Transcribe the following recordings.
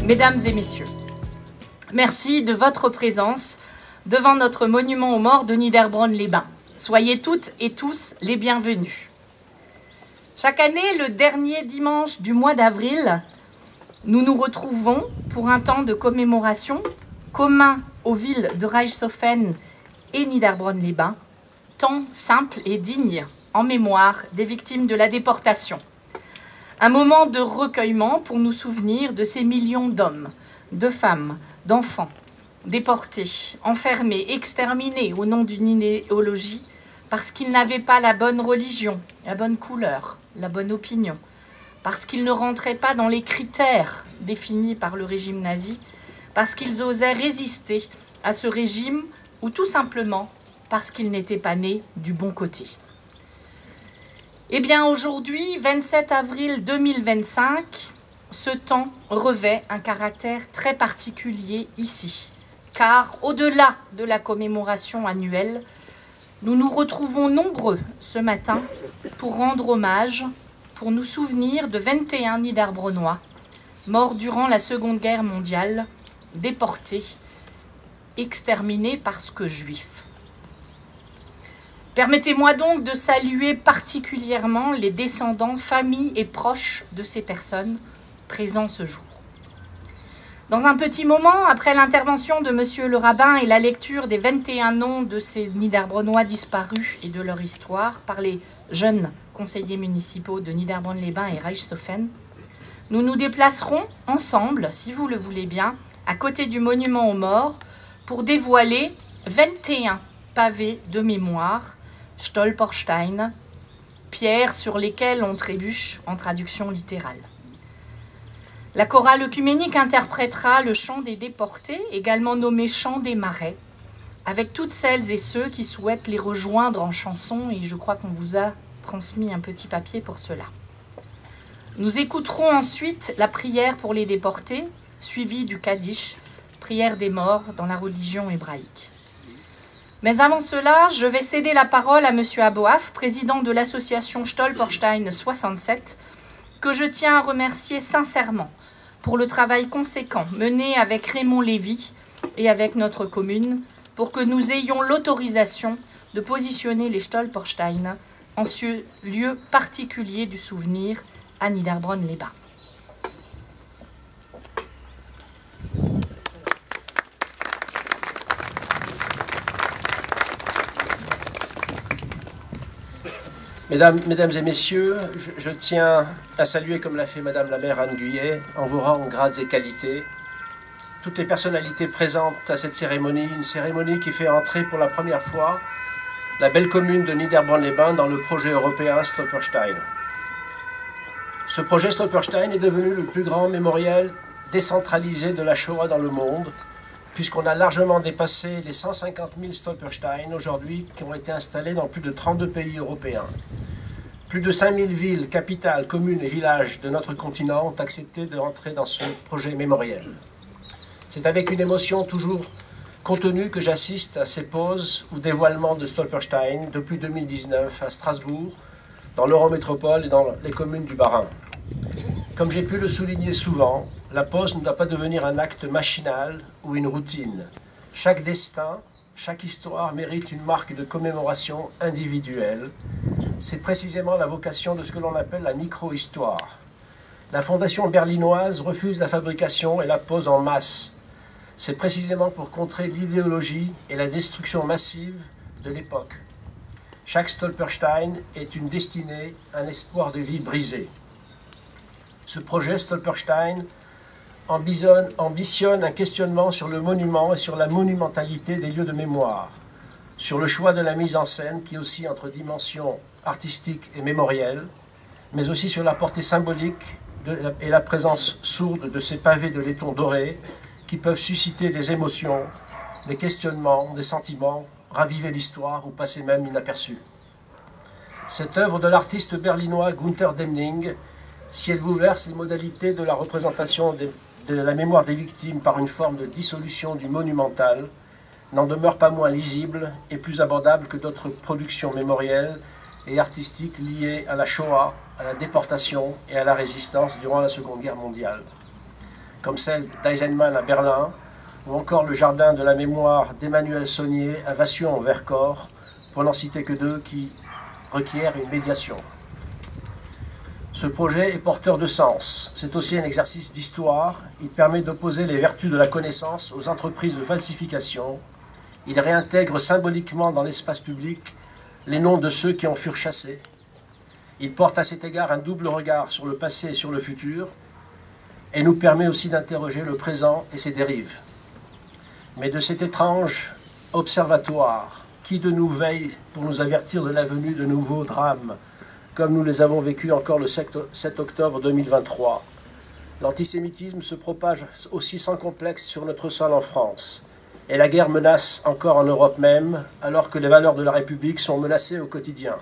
Mesdames et messieurs, merci de votre présence devant notre monument aux morts de Niederbronn-les-Bains. Soyez toutes et tous les bienvenus. Chaque année, le dernier dimanche du mois d'avril, nous nous retrouvons pour un temps de commémoration commun aux villes de Reichshoffen et Niederbronn-les-Bains, temps simple et digne en mémoire des victimes de la déportation. Un moment de recueillement pour nous souvenir de ces millions d'hommes, de femmes, d'enfants, déportés, enfermés, exterminés au nom d'une idéologie parce qu'ils n'avaient pas la bonne religion, la bonne couleur, la bonne opinion, parce qu'ils ne rentraient pas dans les critères définis par le régime nazi, parce qu'ils osaient résister à ce régime ou tout simplement parce qu'ils n'étaient pas nés du bon côté. Eh bien, aujourd'hui, 27 avril 2025, ce temps revêt un caractère très particulier ici, car au-delà de la commémoration annuelle, nous nous retrouvons nombreux ce matin pour rendre hommage, pour nous souvenir de 21 Niederbronnois morts durant la Seconde Guerre mondiale, déportés, exterminés parce que juifs. Permettez-moi donc de saluer particulièrement les descendants, familles et proches de ces personnes présents ce jour. Dans un petit moment, après l'intervention de Monsieur le rabbin et la lecture des 21 noms de ces Niederbronnois disparus et de leur histoire par les jeunes conseillers municipaux de Niederbronn-les-Bains et Reichshoffen, nous nous déplacerons ensemble, si vous le voulez bien, à côté du monument aux morts pour dévoiler 21 pavés de mémoire, Stolpersteine, pierres sur lesquelles on trébuche en traduction littérale. La chorale œcuménique interprétera le chant des déportés, également nommé chant des marais, avec toutes celles et ceux qui souhaitent les rejoindre en chanson, et je crois qu'on vous a transmis un petit papier pour cela. Nous écouterons ensuite la prière pour les déportés, suivie du Kaddish, prière des morts dans la religion hébraïque. Mais avant cela, je vais céder la parole à M. Aboaf, président de l'association Stolperstein 67, que je tiens à remercier sincèrement pour le travail conséquent mené avec Raymond Lévy et avec notre commune pour que nous ayons l'autorisation de positionner les Stolpersteine en ce lieu particulier du souvenir à Niederbronn-les-Bains. Mesdames et messieurs, je tiens à saluer, comme l'a fait Madame la maire Anne Guyet, en vos rangs, grades et qualités, toutes les personnalités présentes à cette cérémonie, une cérémonie qui fait entrer pour la première fois la belle commune de Niederbronn-les-Bains dans le projet européen Stolperstein. Ce projet Stolperstein est devenu le plus grand mémorial décentralisé de la Shoah dans le monde, puisqu'on a largement dépassé les 150 000 Stolperstein aujourd'hui qui ont été installés dans plus de 32 pays européens. Plus de 5000 villes, capitales, communes et villages de notre continent ont accepté de rentrer dans ce projet mémoriel. C'est avec une émotion toujours contenue que j'assiste à ces pauses ou dévoilements de Stolperstein depuis 2019 à Strasbourg, dans l'Eurométropole et dans les communes du Bas-Rhin. Comme j'ai pu le souligner souvent, la pause ne doit pas devenir un acte machinal ou une routine. Chaque destin, chaque histoire mérite une marque de commémoration individuelle. C'est précisément la vocation de ce que l'on appelle la micro-histoire. La fondation berlinoise refuse la fabrication et la pose en masse. C'est précisément pour contrer l'idéologie et la destruction massive de l'époque. Chaque Stolperstein est une destinée, un espoir de vie brisé. Ce projet Stolperstein ambitionne un questionnement sur le monument et sur la monumentalité des lieux de mémoire, sur le choix de la mise en scène qui oscille entre dimensions artistiques et mémorielles, mais aussi sur la portée symbolique et la présence sourde de ces pavés de laiton doré qui peuvent susciter des émotions, des questionnements, des sentiments, raviver l'histoire ou passer même inaperçue. Cette œuvre de l'artiste berlinois Gunther Demnig, si elle bouleverse les modalités de la représentation de la mémoire des victimes par une forme de dissolution du monumental, n'en demeure pas moins lisible et plus abordable que d'autres productions mémorielles et artistiques liées à la Shoah, à la déportation et à la résistance durant la Seconde Guerre mondiale. comme celle d'Eisenman à Berlin, ou encore le jardin de la mémoire d'Emmanuel Saunier à Vassieux en Vercors, pour n'en citer que deux qui requièrent une médiation. Ce projet est porteur de sens. C'est aussi un exercice d'histoire. Il permet d'opposer les vertus de la connaissance aux entreprises de falsification. Il réintègre symboliquement dans l'espace public les noms de ceux qui en furent chassés. Il porte à cet égard un double regard sur le passé et sur le futur, et nous permet aussi d'interroger le présent et ses dérives. Mais de cet étrange observatoire, qui de nous veille pour nous avertir de la venue de nouveaux drames, comme nous les avons vécus encore le 7 octobre 2023. L'antisémitisme se propage aussi sans complexe sur notre sol en France. Et la guerre menace encore en Europe même, alors que les valeurs de la République sont menacées au quotidien.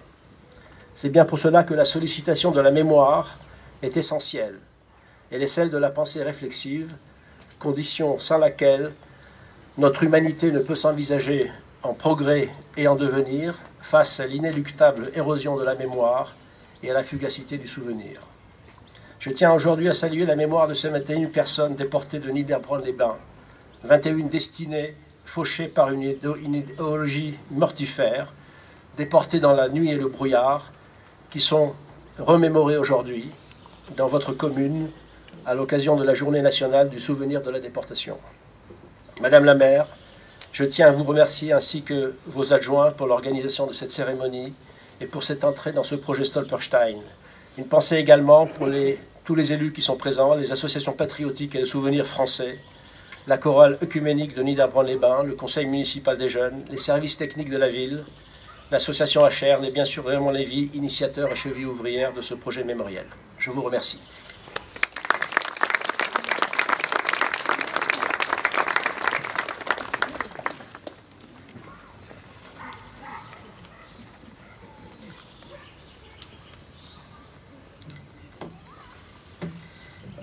C'est bien pour cela que la sollicitation de la mémoire est essentielle. Elle est celle de la pensée réflexive, condition sans laquelle notre humanité ne peut s'envisager en progrès et en devenir face à l'inéluctable érosion de la mémoire et à la fugacité du souvenir. Je tiens aujourd'hui à saluer la mémoire de ces 21 personnes déportées de Niederbronn-les-Bains, 21 destinées fauchées par une idéologie mortifère, déportées dans la nuit et le brouillard, qui sont remémorées aujourd'hui dans votre commune à l'occasion de la Journée nationale du souvenir de la déportation. Madame la maire, je tiens à vous remercier ainsi que vos adjoints pour l'organisation de cette cérémonie et pour cette entrée dans ce projet Stolperstein. Une pensée également pour tous les élus qui sont présents, les associations patriotiques et le souvenir français, la chorale œcuménique de Niederbronn-les-Bains, le conseil municipal des jeunes, les services techniques de la ville, l'association HR et bien sûr Raymond Lévy, initiateur et cheville ouvrière de ce projet mémoriel. Je vous remercie.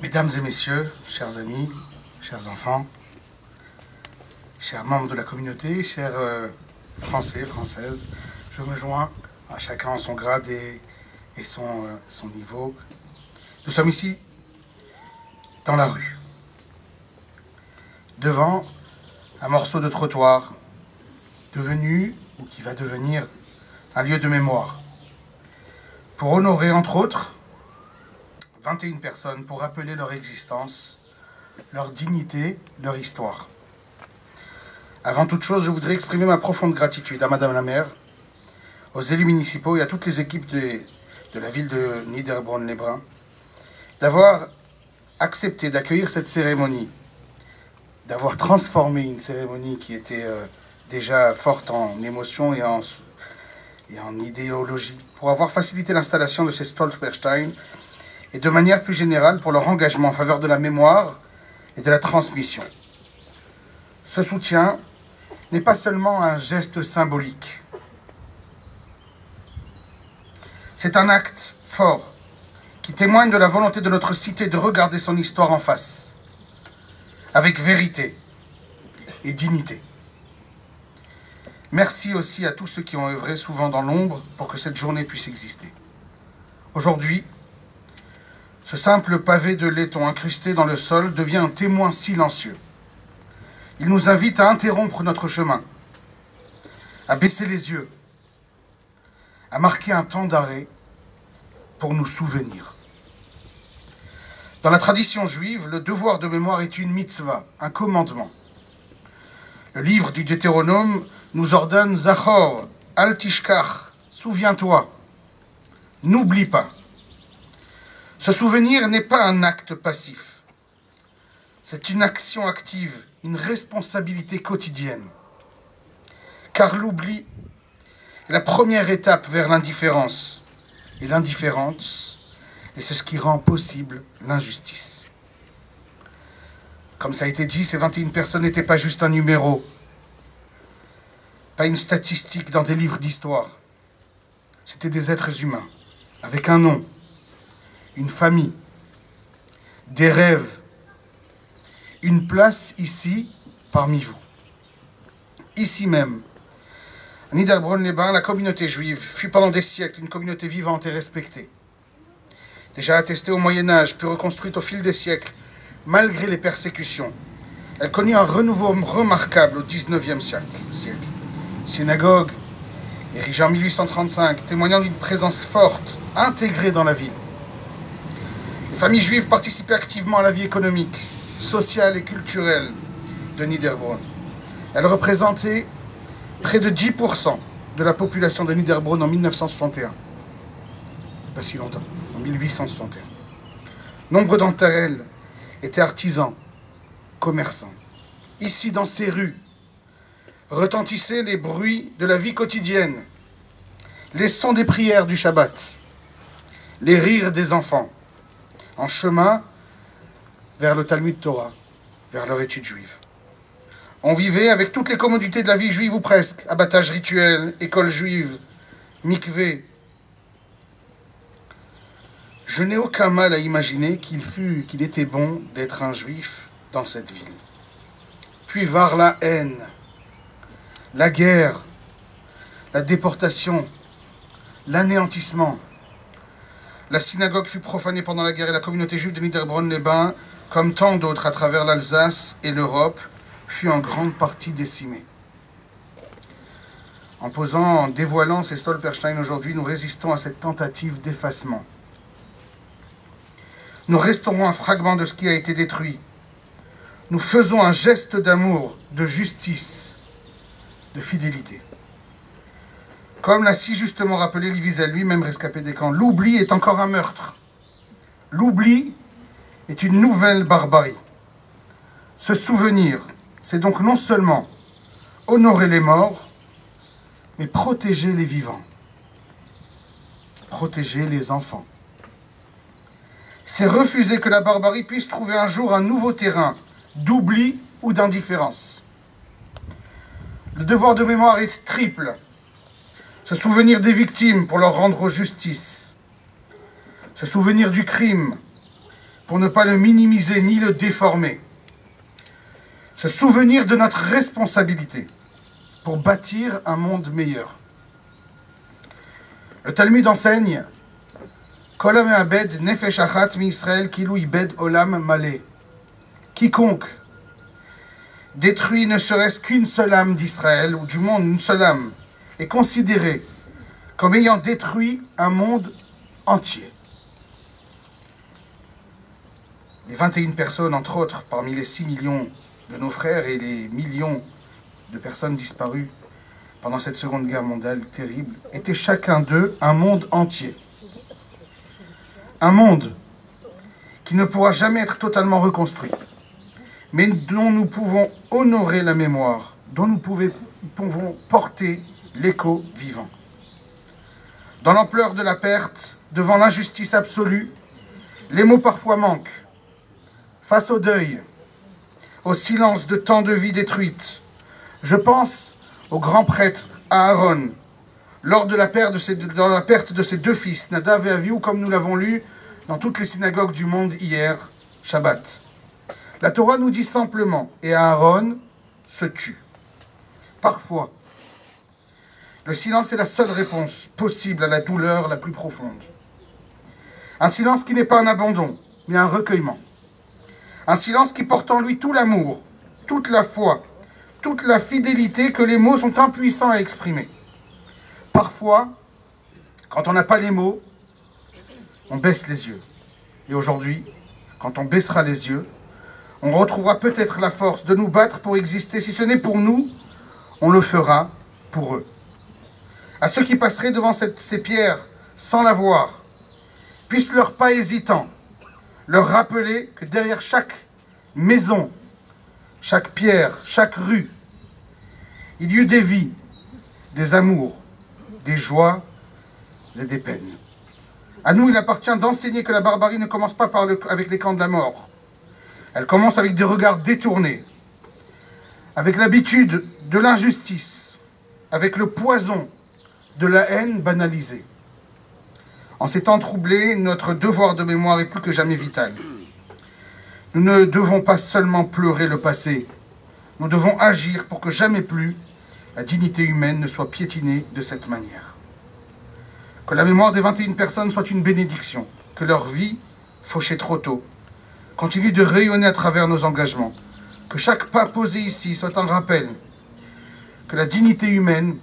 Mesdames et messieurs, chers amis, chers enfants, chers membres de la communauté, chers Français, Françaises, je me joins à chacun en son grade et son niveau. Nous sommes ici dans la rue, devant un morceau de trottoir devenu, ou qui va devenir, un lieu de mémoire, pour honorer entre autres 21 personnes, pour rappeler leur existence, leur dignité, leur histoire. Avant toute chose, je voudrais exprimer ma profonde gratitude à Madame la maire, aux élus municipaux et à toutes les équipes de la ville de Niederbronn-les-Bains d'avoir accepté d'accueillir cette cérémonie, d'avoir transformé une cérémonie qui était déjà forte en émotion et en idéologie, pour avoir facilité l'installation de ces Stolperstein et de manière plus générale pour leur engagement en faveur de la mémoire et de la transmission. Ce soutien n'est pas seulement un geste symbolique. C'est un acte fort qui témoigne de la volonté de notre cité de regarder son histoire en face, avec vérité et dignité. Merci aussi à tous ceux qui ont œuvré, souvent dans l'ombre, pour que cette journée puisse exister. Aujourd'hui, ce simple pavé de laiton incrusté dans le sol devient un témoin silencieux. Il nous invite à interrompre notre chemin, à baisser les yeux, à marquer un temps d'arrêt pour nous souvenir. Dans la tradition juive, le devoir de mémoire est une mitzvah, un commandement. Le livre du Deutéronome nous ordonne « Zachor, al tishkach » souviens-toi, n'oublie pas. Ce souvenir n'est pas un acte passif. C'est une action active, une responsabilité quotidienne. Car l'oubli est la première étape vers l'indifférence. Et l'indifférence, c'est ce qui rend possible l'injustice. Comme ça a été dit, ces 21 personnes n'étaient pas juste un numéro, pas une statistique dans des livres d'histoire. C'était des êtres humains, avec un nom, une famille, des rêves, une place ici parmi vous. Ici même, à Niederbronn-les-Bains, la communauté juive fut pendant des siècles une communauté vivante et respectée. Déjà attestée au Moyen-Âge, puis reconstruite au fil des siècles, malgré les persécutions. Elle connut un renouveau remarquable au XIXe siècle. Synagogue, érigée en 1835, témoignant d'une présence forte, intégrée dans la ville. Les familles juives participaient activement à la vie économique, sociale et culturelle de Niederbronn. Elles représentaient près de 10% de la population de Niederbronn en 1961. Pas si longtemps, en 1861. Nombre d'entre elles étaient artisans, commerçants. Ici, dans ces rues, retentissaient les bruits de la vie quotidienne, les sons des prières du Shabbat, les rires des enfants, en chemin vers le Talmud Torah, vers leur étude juive. On vivait avec toutes les commodités de la vie juive ou presque, abattage rituel, école juive, mikvé. Je n'ai aucun mal à imaginer qu'il était bon d'être un juif dans cette ville. Puis voir la haine, la guerre, la déportation, l'anéantissement. La synagogue fut profanée pendant la guerre et la communauté juive de Niederbronn-les-Bains, comme tant d'autres à travers l'Alsace et l'Europe, fut en grande partie décimée. En dévoilant ces Stolperstein aujourd'hui, nous résistons à cette tentative d'effacement. Nous restaurons un fragment de ce qui a été détruit. Nous faisons un geste d'amour, de justice, de fidélité. Comme l'a si justement rappelé Elie Wiesel, lui-même rescapé des camps, l'oubli est encore un meurtre. L'oubli est une nouvelle barbarie. Se souvenir, c'est donc non seulement honorer les morts, mais protéger les vivants, protéger les enfants. C'est refuser que la barbarie puisse trouver un jour un nouveau terrain d'oubli ou d'indifférence. Le devoir de mémoire est triple. Se souvenir des victimes pour leur rendre justice. Se souvenir du crime pour ne pas le minimiser ni le déformer. Se souvenir de notre responsabilité pour bâtir un monde meilleur. Le Talmud enseigne Kol hame'abed nefesh achat mi-Israël kilu ibed olam malé. Quiconque détruit ne serait-ce qu'une seule âme d'Israël, ou du monde, une seule âme, est considéré comme ayant détruit un monde entier. Les 21 personnes, entre autres, parmi les 6 millions de nos frères et les millions de personnes disparues pendant cette Seconde Guerre mondiale terrible, étaient chacun d'eux un monde entier. Un monde qui ne pourra jamais être totalement reconstruit, mais dont nous pouvons honorer la mémoire, dont nous pouvons porter l'écho vivant. Dans l'ampleur de la perte, devant l'injustice absolue, les mots parfois manquent. Face au deuil, au silence de tant de vies détruites, je pense au grand prêtre Aaron, lors de la perte de ses deux fils, Nadav et Avihu, comme nous l'avons lu dans toutes les synagogues du monde hier, Shabbat. La Torah nous dit simplement, et Aaron se tue. Parfois, le silence est la seule réponse possible à la douleur la plus profonde. Un silence qui n'est pas un abandon, mais un recueillement. Un silence qui porte en lui tout l'amour, toute la foi, toute la fidélité que les mots sont impuissants à exprimer. Parfois, quand on n'a pas les mots, on baisse les yeux. Et aujourd'hui, quand on baissera les yeux, on retrouvera peut-être la force de nous battre pour exister. Si ce n'est pour nous, on le fera pour eux. À ceux qui passeraient devant ces pierres sans la voir, puisse-leur pas hésitant leur rappeler que derrière chaque maison, chaque pierre, chaque rue, il y eut des vies, des amours, des joies et des peines. À nous, il appartient d'enseigner que la barbarie ne commence pas avec les camps de la mort. Elle commence avec des regards détournés, avec l'habitude de l'injustice, avec le poison de la haine banalisée. En ces temps troublés, notre devoir de mémoire est plus que jamais vital. Nous ne devons pas seulement pleurer le passé, nous devons agir pour que jamais plus la dignité humaine ne soit piétinée de cette manière. Que la mémoire des 21 personnes soit une bénédiction, que leur vie, fauchée trop tôt, continue de rayonner à travers nos engagements. Que chaque pas posé ici soit un rappel que la dignité humaine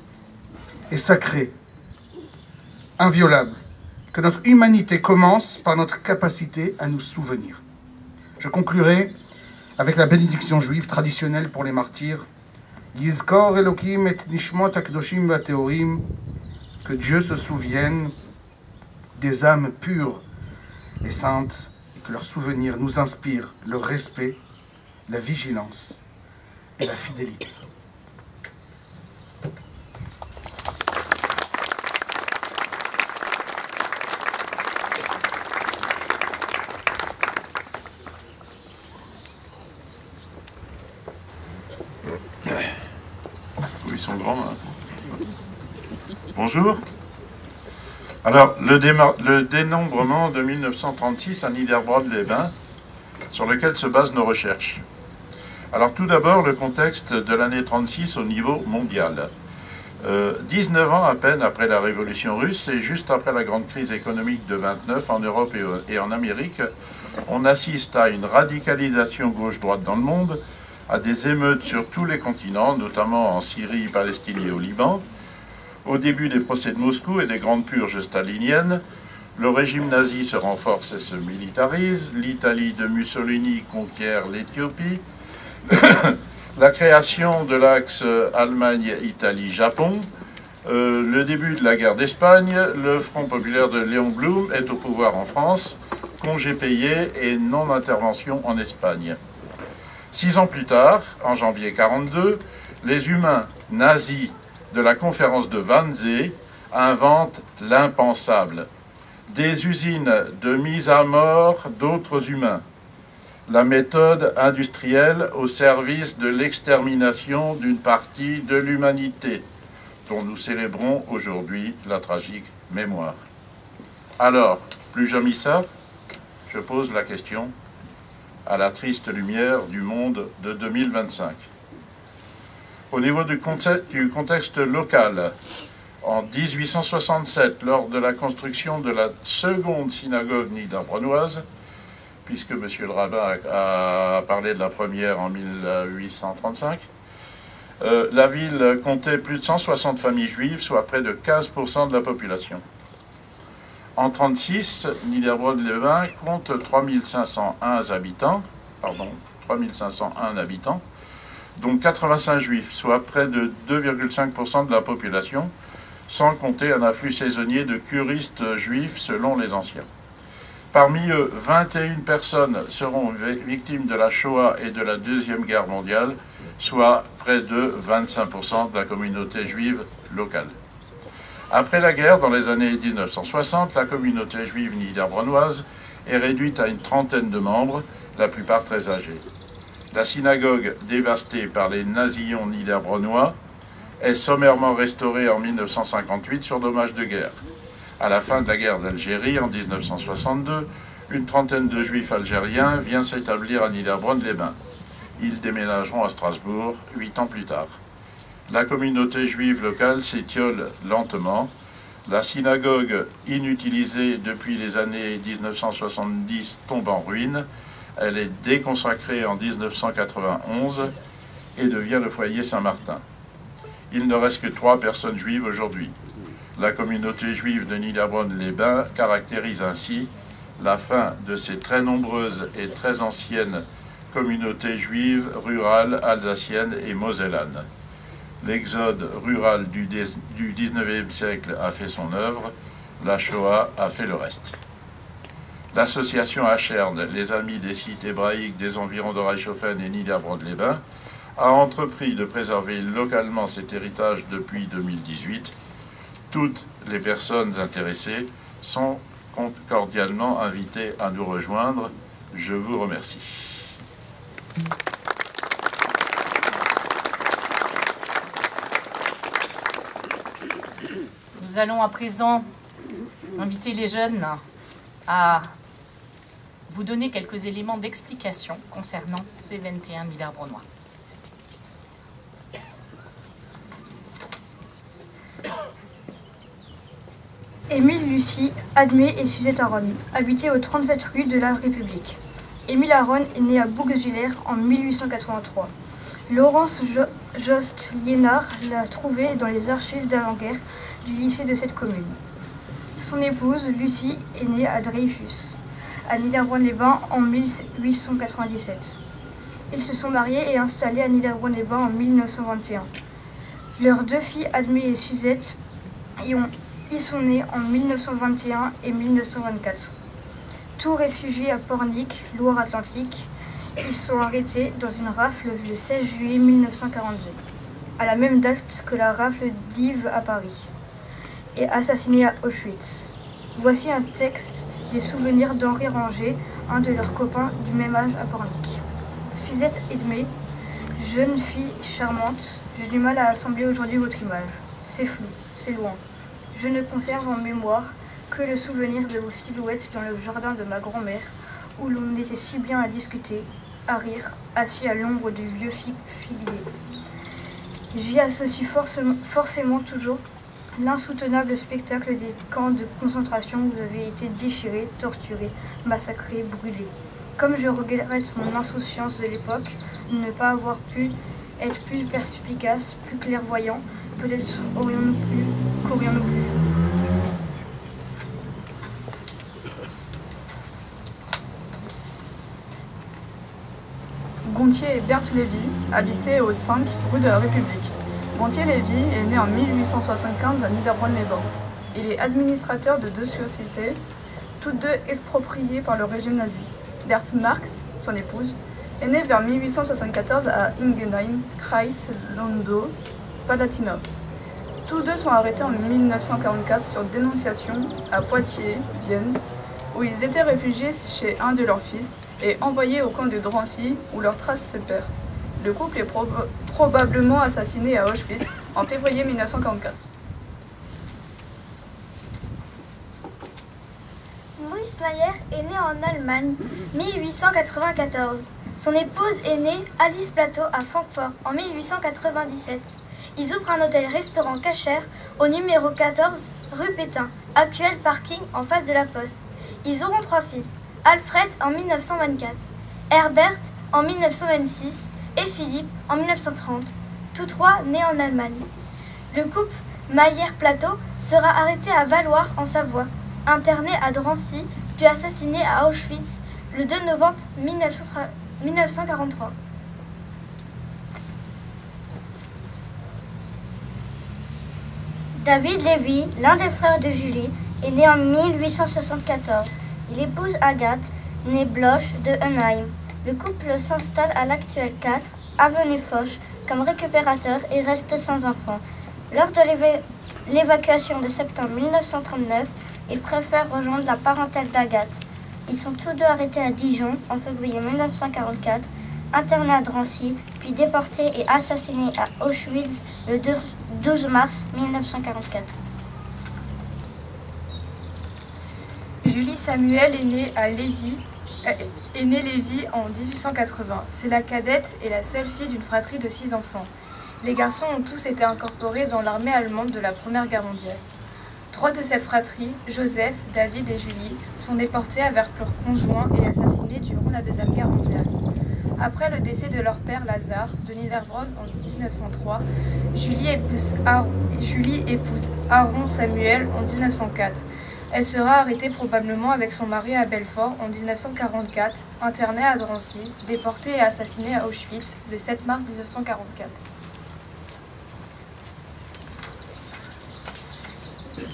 est sacrée, inviolable, que notre humanité commence par notre capacité à nous souvenir. Je conclurai avec la bénédiction juive traditionnelle pour les martyrs. Yizkor Elokim et Nishmot Akdoshim Vateorim, que Dieu se souvienne des âmes pures et saintes, et que leurs souvenirs nous inspirent le respect, la vigilance et la fidélité. Ils sont grands. Hein. Bonjour. Alors, le dénombrement de 1936 à Niederbronn-les-Bains, sur lequel se basent nos recherches. Alors, tout d'abord, le contexte de l'année 36 au niveau mondial. 19 ans à peine après la Révolution russe et juste après la grande crise économique de 29 en Europe et en Amérique, on assiste à une radicalisation gauche-droite dans le monde, à des émeutes sur tous les continents, notamment en Syrie, Palestine et au Liban. Au début des procès de Moscou et des grandes purges staliniennes, le régime nazi se renforce et se militarise, l'Italie de Mussolini conquiert l'Éthiopie, la création de l'axe Allemagne-Italie-Japon, le début de la guerre d'Espagne, le Front populaire de Léon Blum est au pouvoir en France, congés payés et non-intervention en Espagne. 6 ans plus tard, en janvier 1942, les humains nazis de la conférence de Wannsee inventent l'impensable. Des usines de mise à mort d'autres humains. La méthode industrielle au service de l'extermination d'une partie de l'humanité, dont nous célébrons aujourd'hui la tragique mémoire. Alors, plus jamais ça, je pose la question à la triste lumière du monde de 2025. Au niveau du contexte local, en 1867, lors de la construction de la seconde synagogue niederbronnoise, puisque M. le rabbin a parlé de la première en 1835, la ville comptait plus de 160 familles juives, soit près de 15% de la population. En 1936, Niederbronn-les-Bains compte 3501 habitants, dont 85 juifs, soit près de 2,5% de la population, sans compter un afflux saisonnier de curistes juifs selon les anciens. Parmi eux, 21 personnes seront victimes de la Shoah et de la Deuxième Guerre mondiale, soit près de 25% de la communauté juive locale. Après la guerre, dans les années 1960, la communauté juive niederbronnoise est réduite à une trentaine de membres, la plupart très âgés. La synagogue, dévastée par les nazillons niederbronnois, est sommairement restaurée en 1958 sur dommage de guerre. À la fin de la guerre d'Algérie, en 1962, une trentaine de juifs algériens vient s'établir à Niederbronn-les-Bains. Ils déménageront à Strasbourg 8 ans plus tard. La communauté juive locale s'étiole lentement. La synagogue, inutilisée depuis les années 1970, tombe en ruine. Elle est déconsacrée en 1991 et devient le foyer Saint-Martin. Il ne reste que 3 personnes juives aujourd'hui. La communauté juive de Niederbronn-les-Bains caractérise ainsi la fin de ces très nombreuses et très anciennes communautés juives rurales, alsaciennes et mosellanes. L'exode rural du 19e siècle a fait son œuvre, la Shoah a fait le reste. L'association Achern, les Amis des sites hébraïques des environs de Reichshofen et Niederbronn-les-Bains, a entrepris de préserver localement cet héritage depuis 2018. Toutes les personnes intéressées sont cordialement invitées à nous rejoindre. Je vous remercie. Nous allons à présent inviter les jeunes à vous donner quelques éléments d'explication concernant ces 21 niederbronnois. Émile Lucie, Admet et Suzette Aron habitaient au 37 rue de la République. Émile Aron est né à Bouxwiller en 1883. Laurence Jost Liénard l'a trouvé dans les archives d'avant-guerre du lycée de cette commune. Son épouse, Lucie, est née à Dreyfus, à Niederbronn-les-Bains en 1897. Ils se sont mariés et installés à Niederbronn-les-Bains en 1921. Leurs deux filles, Admé et Suzette, y sont nées en 1921 et 1924. Tous réfugiés à Pornic, Loire-Atlantique, ils sont arrêtés dans une rafle le 16 juillet 1942, à la même date que la rafle d'Yves à Paris, et assassinés à Auschwitz. Voici un texte des souvenirs d'Henri Ranger, un de leurs copains du même âge à Pornic. Suzette Edmé, jeune fille charmante, j'ai du mal à assembler aujourd'hui votre image. C'est flou, c'est loin. Je ne conserve en mémoire que le souvenir de vos silhouettes dans le jardin de ma grand-mère, où l'on était si bien à discuter, à rire, assis à l'ombre du vieux figuier. J'y associe forcément toujours l'insoutenable spectacle des camps de concentration où vous avez été déchirés, torturés, massacrés, brûlés. Comme je regrette mon insouciance de l'époque, ne pas avoir pu être plus perspicace, plus clairvoyant, peut-être qu'aurions-nous pu. Gontier et Berthe Lévy habitaient au 5 rue de la République. Gontier-Lévy est né en 1875 à Niederbronn-les-Bains. Il est administrateur de deux sociétés, toutes deux expropriées par le régime nazi. Berthe Marx, son épouse, est née vers 1874 à Ingenheim, Kreis Landau-Palatinat. Tous deux sont arrêtés en 1944 sur dénonciation à Poitiers, Vienne, où ils étaient réfugiés chez un de leurs fils et envoyés au camp de Drancy où leur trace se perd. Le couple est probablement assassiné à Auschwitz en février 1944. Maurice Mayer est né en Allemagne, 1894. Son épouse est née Alice Plateau à Francfort en 1897. Ils ouvrent un hôtel-restaurant Cacher au numéro 14 rue Pétain, actuel parking en face de la Poste. Ils auront 3 fils, Alfred en 1924, Herbert en 1926 et Philippe en 1930, tous 3 nés en Allemagne. Le couple Mayer-Plateau sera arrêté à Valloire en Savoie, interné à Drancy, puis assassiné à Auschwitz le 2 novembre 1943. David Lévy, l'un des frères de Julie, est né en 1874. Il épouse Agathe, née Bloch de Henheim. Le couple s'installe à l'actuel 4, avenue Foch, comme récupérateur et reste sans enfant. Lors de l'évacuation de septembre 1939, ils préfèrent rejoindre la parentèle d'Agathe. Ils sont tous deux arrêtés à Dijon en février 1944, internés à Drancy, puis déportés et assassinés à Auschwitz le 12 mars 1944. Julie Samuel est née Lévy en 1880. C'est la cadette et la seule fille d'une fratrie de 6 enfants. Les garçons ont tous été incorporés dans l'armée allemande de la Première Guerre mondiale. 3 de cette fratrie, Joseph, David et Julie, sont déportés avec leurs conjoints et assassinés durant la Deuxième Guerre mondiale. Après le décès de leur père Lazare de Niederbronn en 1903, Julie épouse Aaron Samuel en 1904. Elle sera arrêtée probablement avec son mari à Belfort en 1944, internée à Drancy, déportée et assassinée à Auschwitz le 7 mars 1944.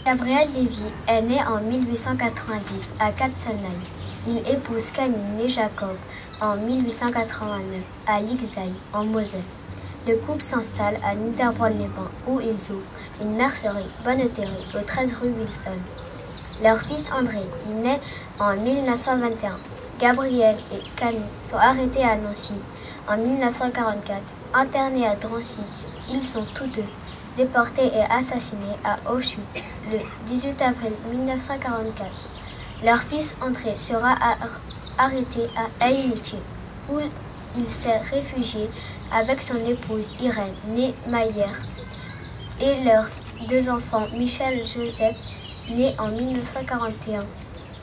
Gabriel Lévy est né en 1890 à Katzenheim. Il épouse Camille née Jacob en 1889 à Lixheim, en Moselle. Le couple s'installe à Niederbronn-les-Bains où ils ouvrent une mercerie bonneterie au 13 rue Wilson. Leur fils André est né en 1921. Gabriel et Camille sont arrêtés à Nancy en 1944. Internés à Drancy, ils sont tous deux déportés et assassinés à Auschwitz le 18 avril 1944. Leur fils André sera arrêté à Eymuth, où il s'est réfugié avec son épouse Irène, née Mayer, et leurs 2 enfants, Michel Josette, né en 1941,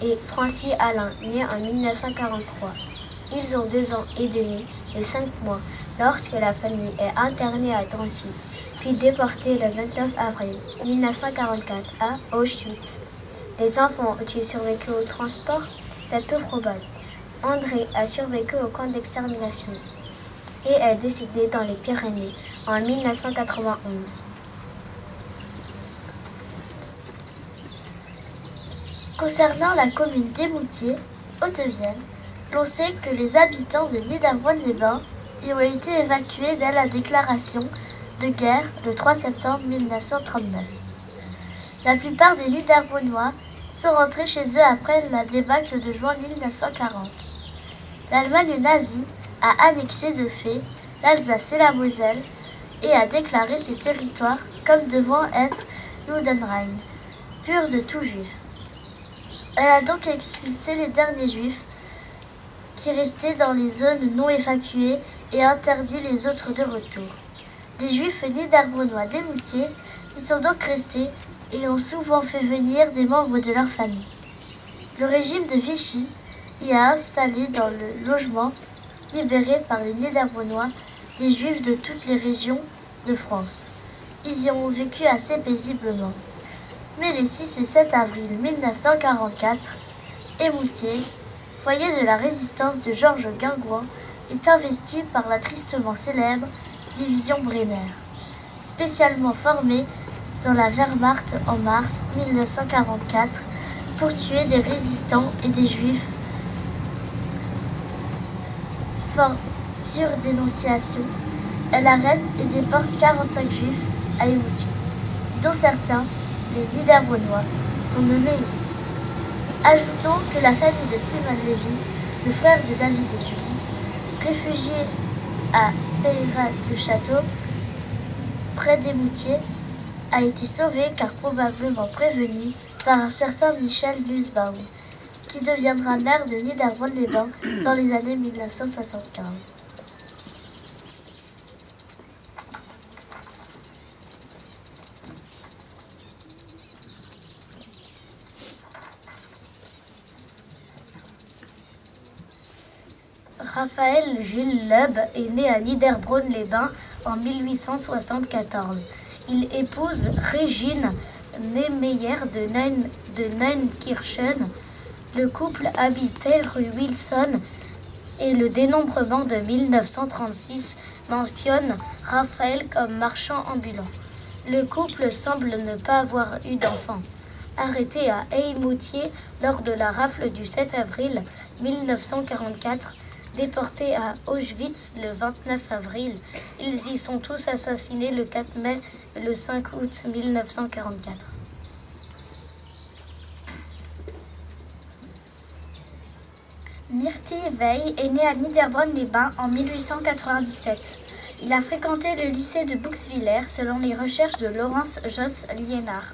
et Francis Alain, né en 1943. Ils ont 2 ans et demi et 5 mois lorsque la famille est internée à Drancy, puis déportée le 29 avril 1944 à Auschwitz. Les enfants ont-ils survécu au transport? C'est peu probable. André a survécu au camp d'extermination et est décédé dans les Pyrénées en 1991. Concernant la commune d'Eymoutiers, Haute-Vienne, l'on sait que les habitants de Niederbronn-les-Bains y ont été évacués dès la déclaration de guerre le 3 septembre 1939. La plupart des Niederbronnois sont rentrés chez eux après la débâcle de juin 1940. L'Allemagne nazie a annexé de fait l'Alsace et la Moselle et a déclaré ces territoires comme devant être Judenrein, pur de tout juif. Elle a donc expulsé les derniers juifs qui restaient dans les zones non évacuées et interdit les autres de retour. Les juifs niederbronnois d'Eymoutiers y sont donc restés et ont souvent fait venir des membres de leur famille. Le régime de Vichy y a installé dans le logement libéré par les Niederbronnois des juifs de toutes les régions de France. Ils y ont vécu assez paisiblement. Mais les 6 et 7 avril 1944, Eymoutiers, foyer de la résistance de Georges Guingouin, est investi par la tristement célèbre division Brenner, spécialement formée dans la Wehrmacht en mars 1944 pour tuer des résistants et des juifs. Sur dénonciation, elle arrête et déporte 45 juifs à Eymoutiers, dont certains, les Niederbronnois, sont nommés ici. Ajoutons que la famille de Simon Lévy, le frère de David et Julie, réfugié à Peyrat-le-Château, près d'Eymoutiers, a été sauvé car probablement prévenu par un certain Michel Nussbaum, qui deviendra maire de Niederbronn-les-Bains dans les années 1975. Raphaël Jules Loeb est né à Niederbronn-les-Bains en 1874. Il épouse Régine Nemeyer de Neunkirchen. Le couple habitait rue Wilson et le dénombrement de 1936 mentionne Raphaël comme marchand ambulant. Le couple semble ne pas avoir eu d'enfant. Arrêté à Eymoutiers lors de la rafle du 7 avril 1944, déportés à Auschwitz le 29 avril, ils y sont tous assassinés le 4 mai et le 5 août 1944. Myrtille Weil est né à Niederbronn-les-Bains en 1897. Il a fréquenté le lycée de Bouxwiller selon les recherches de Laurence Jost-Liénard.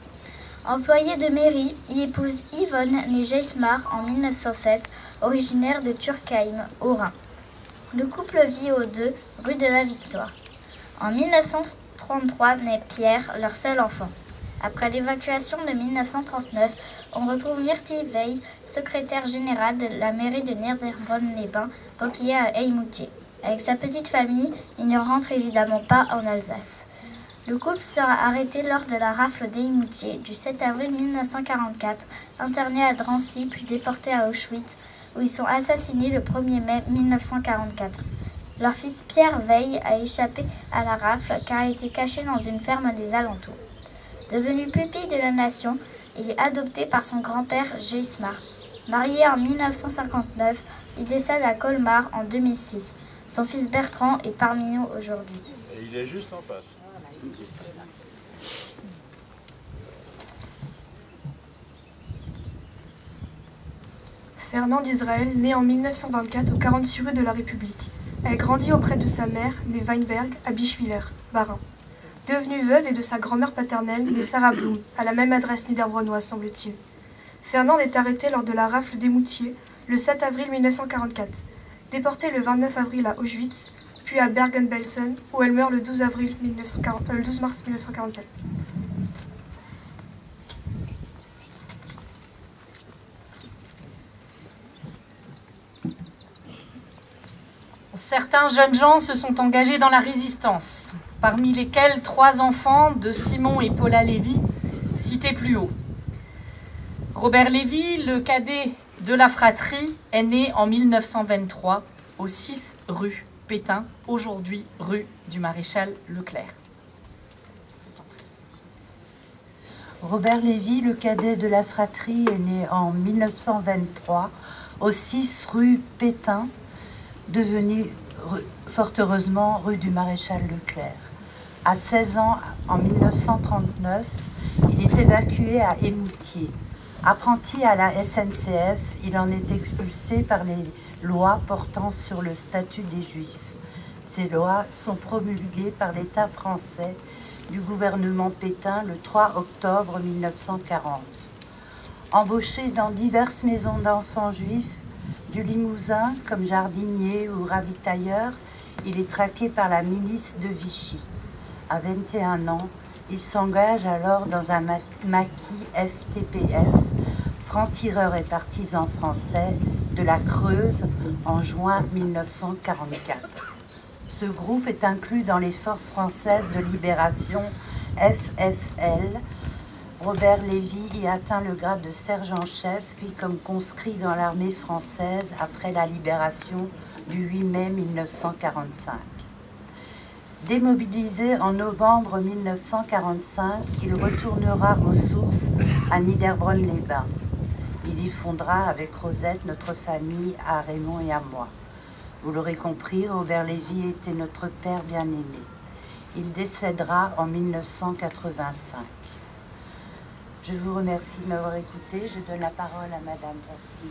Employé de mairie, il épouse Yvonne née Geismar en 1907, originaire de Turkheim, au Rhin. Le couple vit au 2 rue de la Victoire. En 1933 naît Pierre, leur seul enfant. Après l'évacuation de 1939, on retrouve Myrtille Weil, secrétaire générale de la mairie de Niederbronn-les-Bains, repliée à Eymoutiers. Avec sa petite famille, il ne rentre évidemment pas en Alsace. Le couple sera arrêté lors de la rafle d'Eymoutiers du 7 avril 1944, interné à Drancy puis déporté à Auschwitz, où ils sont assassinés le 1er mai 1944. Leur fils Pierre Weil a échappé à la rafle car il était caché dans une ferme des alentours. Devenu pupille de la nation, il est adopté par son grand-père Geismar. Marié en 1959, il décède à Colmar en 2006. Son fils Bertrand est parmi nous aujourd'hui. Et il est juste en face. Fernand d'Israël, né en 1924 au 46 rue de la République. Elle grandit auprès de sa mère, née Weinberg, à Bischwiller, Bas-Rhin. Devenue veuve et de sa grand-mère paternelle, née Sarah Blum, à la même adresse niederbronnoise, semble-t-il. Fernande est arrêtée lors de la rafle d'Eymoutiers le 7 avril 1944, déportée le 29 avril à Auschwitz, puis à Bergen-Belsen, où elle meurt le 12 mars 1944. certains jeunes gens se sont engagés dans la résistance, parmi lesquels 3 enfants de Simon et Paula Lévy, cités plus haut. Robert Lévy, le cadet de la fratrie, est né en 1923 au 6 rue Pétain, aujourd'hui rue du Maréchal Leclerc. Robert Lévy, le cadet de la fratrie, est né en 1923 au 6 rue Pétain, devenu fort heureusement rue du Maréchal Leclerc. À 16 ans, en 1939, il est évacué à Émoutier. Apprenti à la SNCF, il en est expulsé par les lois portant sur le statut des Juifs. Ces lois sont promulguées par l'État français du gouvernement Pétain le 3 octobre 1940. Embauché dans diverses maisons d'enfants juifs, du Limousin comme jardinier ou ravitailleur, il est traqué par la milice de Vichy. À 21 ans, il s'engage alors dans un maquis FTPF, franc-tireur et partisan français de la Creuse en juin 1944. Ce groupe est inclus dans les Forces françaises de libération FFL. Robert Lévy y atteint le grade de sergent-chef, puis comme conscrit dans l'armée française après la libération du 8 mai 1945. Démobilisé en novembre 1945, il retournera aux sources à Niederbronn-les-Bains. Il y fondera avec Rosette notre famille à Raymond et à moi. Vous l'aurez compris, Robert Lévy était notre père bien-aimé. Il décédera en 1985. Je vous remercie de m'avoir écouté. Je donne la parole à Madame Paty.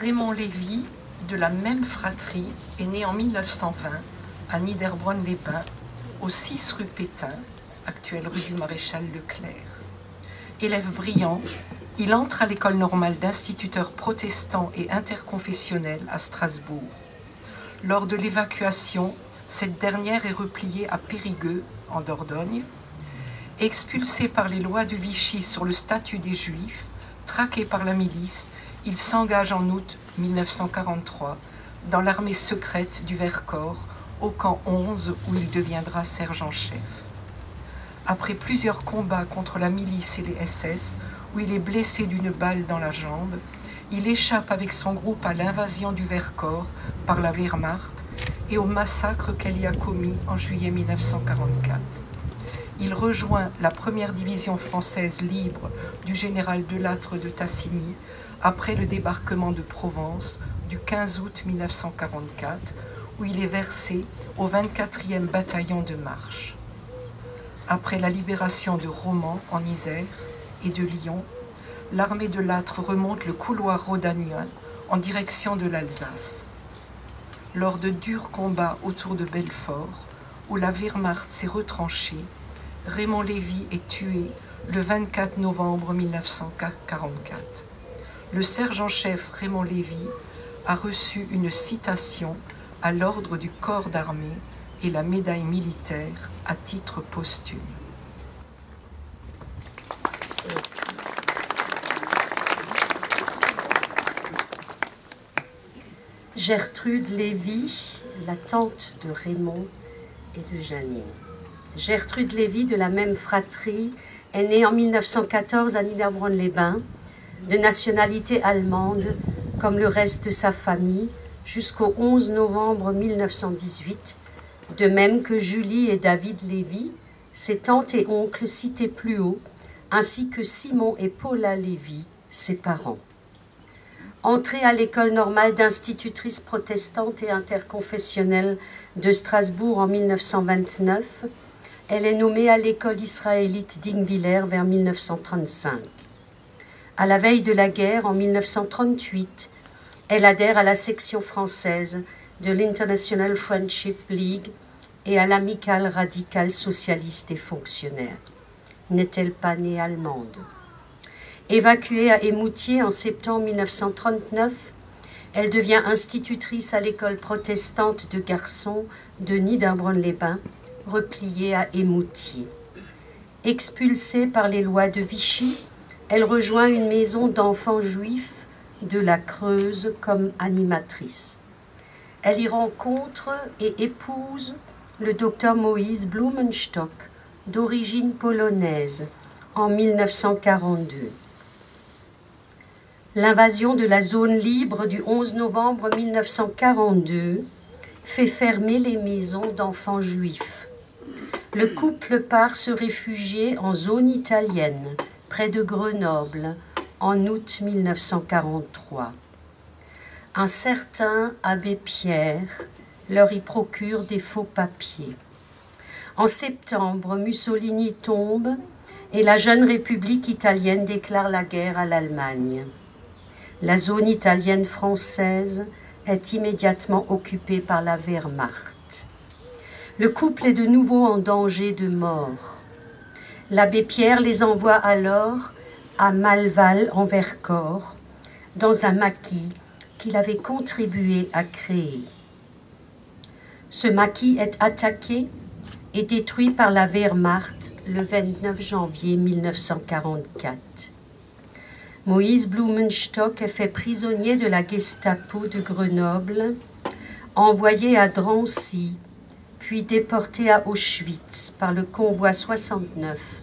Raymond Lévy, de la même fratrie, est né en 1920 à Niederbronn-les-Bains, au 6 rue Pétain, actuelle rue du Maréchal Leclerc. Élève brillant, il entre à l'école normale d'instituteurs protestants et interconfessionnels à Strasbourg. Lors de l'évacuation, cette dernière est repliée à Périgueux, en Dordogne. Expulsé par les lois de Vichy sur le statut des Juifs, traqué par la milice, il s'engage en août 1943 dans l'armée secrète du Vercors, au camp 11 où il deviendra sergent-chef. Après plusieurs combats contre la milice et les SS, où il est blessé d'une balle dans la jambe, il échappe avec son groupe à l'invasion du Vercors par la Wehrmacht et au massacre qu'elle y a commis en juillet 1944. Il rejoint la première division française libre du général Delattre de Tassigny après le débarquement de Provence du 15 août 1944, où il est versé au 24e bataillon de marche. Après la libération de Romans en Isère et de Lyon, l'armée de Lattre remonte le couloir rhodanien en direction de l'Alsace. Lors de durs combats autour de Belfort, où la Wehrmacht s'est retranchée, Raymond Lévy est tué le 24 novembre 1944. Le sergent-chef Raymond Lévy a reçu une citation à l'ordre du corps d'armée et la médaille militaire à titre posthume. Gertrude Lévy, la tante de Raymond et de Janine. Gertrude Lévy, de la même fratrie, est née en 1914 à Niederbronn-les-Bains, de nationalité allemande, comme le reste de sa famille, jusqu'au 11 novembre 1918, de même que Julie et David Lévy, ses tantes et oncles cités plus haut, ainsi que Simon et Paula Lévy, ses parents. Entrée à l'école normale d'institutrices protestantes et interconfessionnelles de Strasbourg en 1929, elle est nommée à l'école israélite d'Ingwiller vers 1935. À la veille de la guerre, en 1938, elle adhère à la section française de l'International Friendship League et à l'Amicale radicale socialiste et fonctionnaire. N'est-elle pas née allemande? Évacuée à Émoutier en septembre 1939, elle devient institutrice à l'école protestante de garçons de Niederbronn-les-Bains, repliée à Émoutier. Expulsée par les lois de Vichy, elle rejoint une maison d'enfants juifs de la Creuse comme animatrice. Elle y rencontre et épouse le docteur Moïse Blumenstock, d'origine polonaise, en 1942. L'invasion de la zone libre du 11 novembre 1942 fait fermer les maisons d'enfants juifs. Le couple part se réfugier en zone italienne, près de Grenoble, en août 1943. Un certain abbé Pierre leur y procure des faux papiers. En septembre, Mussolini tombe et la jeune République italienne déclare la guerre à l'Allemagne. La zone italienne française est immédiatement occupée par la Wehrmacht. Le couple est de nouveau en danger de mort. L'abbé Pierre les envoie alors à Malval en Vercors, dans un maquis qu'il avait contribué à créer. Ce maquis est attaqué et détruit par la Wehrmacht le 29 janvier 1944. Moïse Blumenstock est fait prisonnier de la Gestapo de Grenoble, envoyé à Drancy, puis déporté à Auschwitz par le convoi 69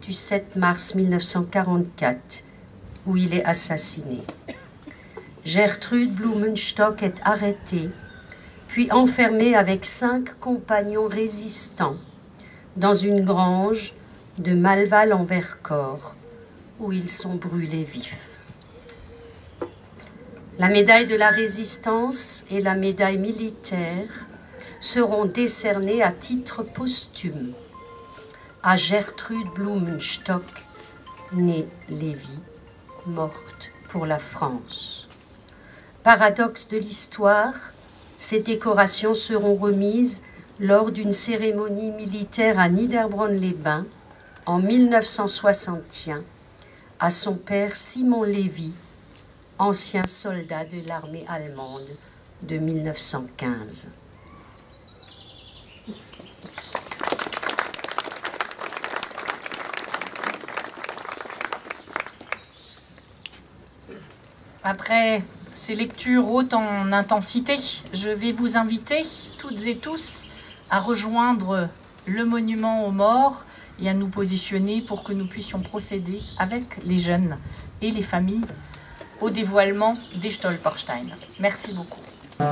du 7 mars 1944, où il est assassiné. Gertrude Blumenstock est arrêtée, puis enfermée avec 5 compagnons résistants dans une grange de Malval en Vercors, où ils sont brûlés vifs. La médaille de la Résistance et la médaille militaire seront décernées à titre posthume à Gertrude Blumenstock, née Lévy, morte pour la France. Paradoxe de l'histoire, ces décorations seront remises lors d'une cérémonie militaire à Niederbronn-les-Bains en 1961 à son père Simon Lévy, ancien soldat de l'armée allemande de 1915. Après ces lectures hautes en intensité, je vais vous inviter toutes et tous à rejoindre le monument aux morts et à nous positionner pour que nous puissions procéder avec les jeunes et les familles au dévoilement des Stolpersteine. Merci beaucoup. Oh,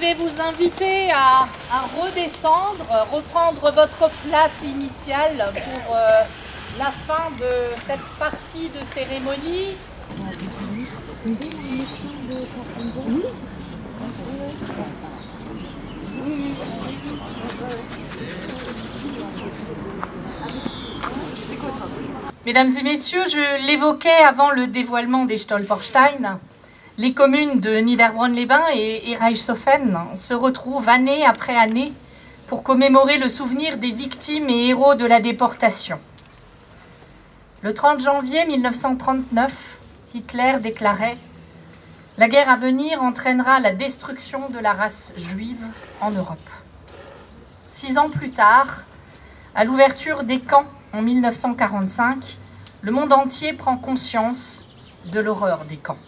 vais vous inviter à redescendre, reprendre votre place initiale pour la fin de cette partie de cérémonie. Mesdames et messieurs, je l'évoquais avant le dévoilement des Stolpersteine. Les communes de Niederbronn-les-Bains et Reichshofen se retrouvent année après année pour commémorer le souvenir des victimes et héros de la déportation. Le 30 janvier 1939, Hitler déclarait « La guerre à venir entraînera la destruction de la race juive en Europe ». 6 ans plus tard, à l'ouverture des camps en 1945, le monde entier prend conscience de l'horreur des camps.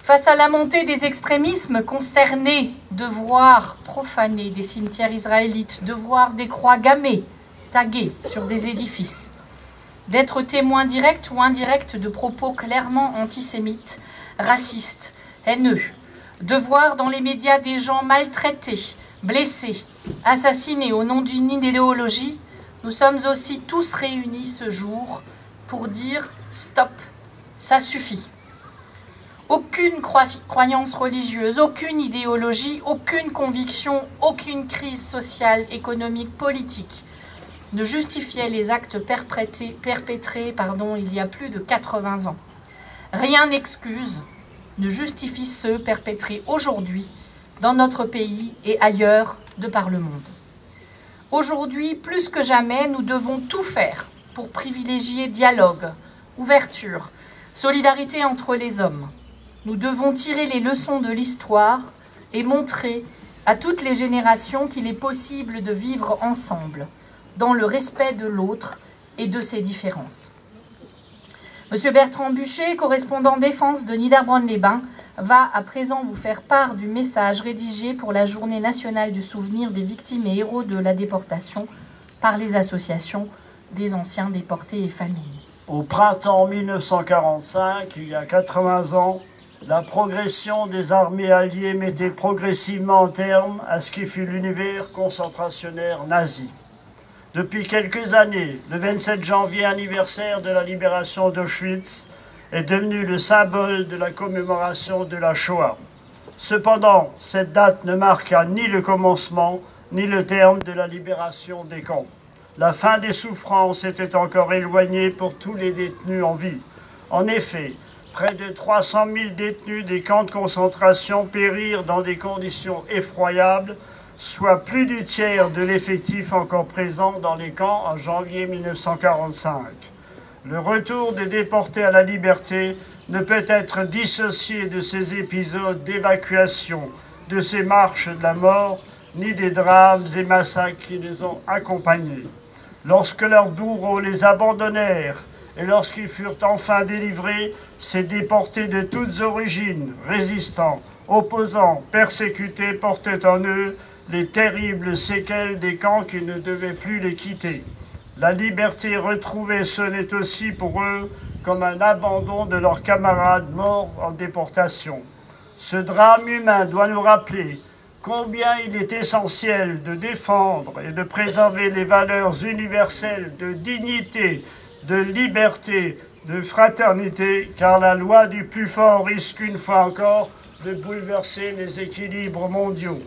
Face à la montée des extrémismes, consternés de voir profaner des cimetières israélites, de voir des croix gammées, taguées sur des édifices, d'être témoins directs ou indirects de propos clairement antisémites, racistes, haineux, de voir dans les médias des gens maltraités, blessés, assassinés au nom d'une idéologie, nous sommes aussi tous réunis ce jour pour dire « stop, ça suffit ». Aucune croyance religieuse, aucune idéologie, aucune conviction, aucune crise sociale, économique, politique ne justifiait les actes perpétrés il y a plus de 80 ans. Rien n'excuse, ne justifie ceux perpétrés aujourd'hui dans notre pays et ailleurs de par le monde. Aujourd'hui, plus que jamais, nous devons tout faire pour privilégier dialogue, ouverture, solidarité entre les hommes. Nous devons tirer les leçons de l'histoire et montrer à toutes les générations qu'il est possible de vivre ensemble, dans le respect de l'autre et de ses différences. Monsieur Bertrand Buchet, correspondant défense de Niederbronn-les-Bains, va à présent vous faire part du message rédigé pour la Journée nationale du souvenir des victimes et héros de la déportation par les associations des anciens déportés et familles. Au printemps 1945, il y a 80 ans, la progression des armées alliées mettait progressivement un terme à ce qui fut l'univers concentrationnaire nazi. Depuis quelques années, le 27 janvier, anniversaire de la libération d'Auschwitz, est devenu le symbole de la commémoration de la Shoah. Cependant, cette date ne marqua ni le commencement, ni le terme de la libération des camps. La fin des souffrances était encore éloignée pour tous les détenus en vie. En effet, près de 300 000 détenus des camps de concentration périrent dans des conditions effroyables, soit plus du tiers de l'effectif encore présent dans les camps en janvier 1945. Le retour des déportés à la liberté ne peut être dissocié de ces épisodes d'évacuation, de ces marches de la mort, ni des drames et massacres qui les ont accompagnés. Lorsque leurs bourreaux les abandonnèrent et lorsqu'ils furent enfin délivrés, ces déportés de toutes origines, résistants, opposants, persécutés, portaient en eux les terribles séquelles des camps qui ne devaient plus les quitter. La liberté retrouvée sonnait aussi pour eux comme un abandon de leurs camarades morts en déportation. Ce drame humain doit nous rappeler combien il est essentiel de défendre et de préserver les valeurs universelles de dignité, de liberté, de fraternité, car la loi du plus fort risque une fois encore de bouleverser les équilibres mondiaux.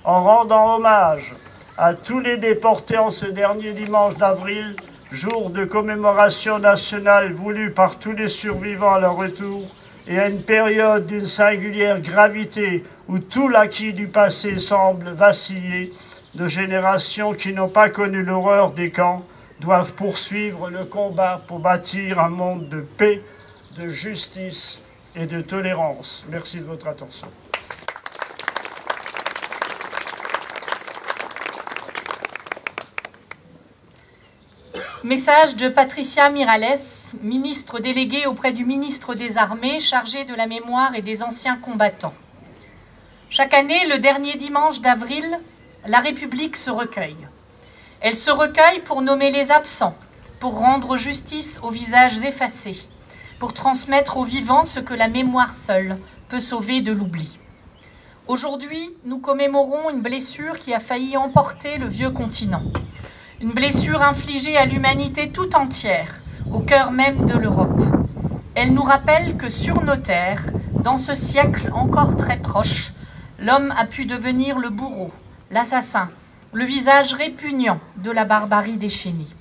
En rendant hommage à tous les déportés en ce dernier dimanche d'avril, jour de commémoration nationale voulu par tous les survivants à leur retour, et à une période d'une singulière gravité où tout l'acquis du passé semble vaciller, de générations qui n'ont pas connu l'horreur des camps doivent poursuivre le combat pour bâtir un monde de paix, de justice et de tolérance. Merci de votre attention. Message de Patricia Mirales, ministre déléguée auprès du ministre des Armées, chargée de la mémoire et des anciens combattants. Chaque année, le dernier dimanche d'avril, la République se recueille. Elle se recueille pour nommer les absents, pour rendre justice aux visages effacés, pour transmettre aux vivants ce que la mémoire seule peut sauver de l'oubli. Aujourd'hui, nous commémorons une blessure qui a failli emporter le vieux continent. Une blessure infligée à l'humanité tout entière, au cœur même de l'Europe. Elle nous rappelle que sur nos terres, dans ce siècle encore très proche, l'homme a pu devenir le bourreau, l'assassin, le visage répugnant de la barbarie déchaînée.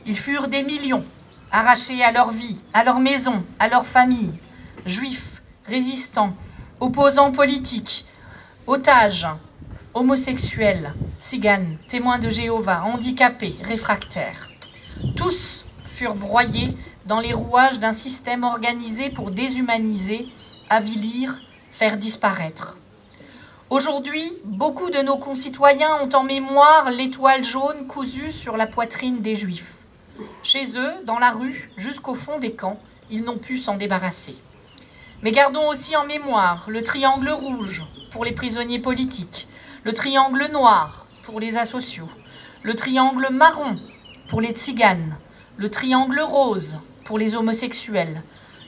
Ils furent des millions, arrachés à leur vie, à leur maison, à leur famille, juifs, résistants, opposants politiques, otages, homosexuels, tziganes, témoins de Jéhovah, handicapés, réfractaires. Tous furent broyés dans les rouages d'un système organisé pour déshumaniser, avilir, faire disparaître. Aujourd'hui, beaucoup de nos concitoyens ont en mémoire l'étoile jaune cousue sur la poitrine des Juifs. Chez eux, dans la rue, jusqu'au fond des camps, ils n'ont pu s'en débarrasser. Mais gardons aussi en mémoire le triangle rouge pour les prisonniers politiques, le triangle noir pour les asociaux, le triangle marron pour les tziganes, le triangle rose pour les homosexuels,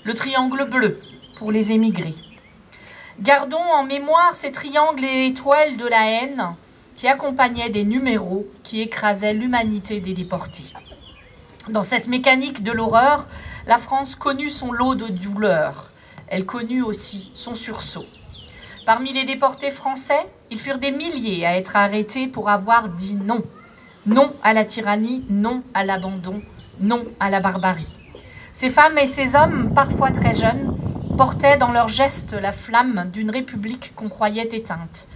le triangle bleu pour les émigrés. Gardons en mémoire ces triangles et étoiles de la haine qui accompagnaient des numéros qui écrasaient l'humanité des déportés. Dans cette mécanique de l'horreur, la France connut son lot de douleurs. Elle connut aussi son sursaut. Parmi les déportés français, ils furent des milliers à être arrêtés pour avoir dit non. Non à la tyrannie, non à l'abandon, non à la barbarie. Ces femmes et ces hommes, parfois très jeunes, portaient dans leurs gestes la flamme d'une république qu'on croyait éteinte.